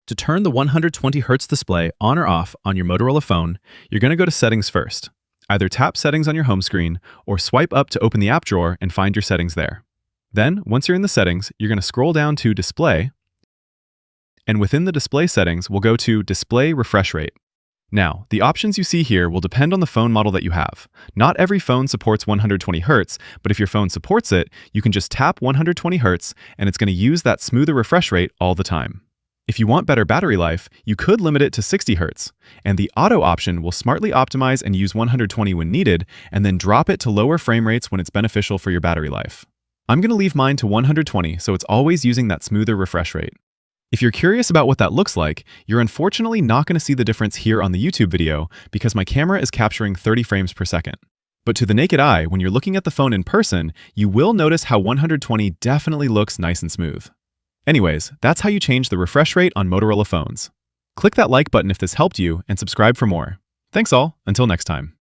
To turn the 120Hz display on or off on your Motorola phone, you're going to go to Settings first. Either tap Settings on your home screen or swipe up to open the app drawer and find your settings there. Then, once you're in the settings, you're going to scroll down to Display, and within the display settings, we'll go to Display Refresh Rate. Now, the options you see here will depend on the phone model that you have. Not every phone supports 120Hz, but if your phone supports it, you can just tap 120Hz and it's going to use that smoother refresh rate all the time. If you want better battery life, you could limit it to 60Hz, and the auto option will smartly optimize and use 120 when needed, and then drop it to lower frame rates when it's beneficial for your battery life. I'm going to leave mine to 120, so it's always using that smoother refresh rate. If you're curious about what that looks like, you're unfortunately not going to see the difference here on the YouTube video because my camera is capturing 30 frames per second. But to the naked eye, when you're looking at the phone in person, you will notice how 120 definitely looks nice and smooth. Anyways, that's how you change the refresh rate on Motorola phones. Click that like button if this helped you and subscribe for more. Thanks all, until next time.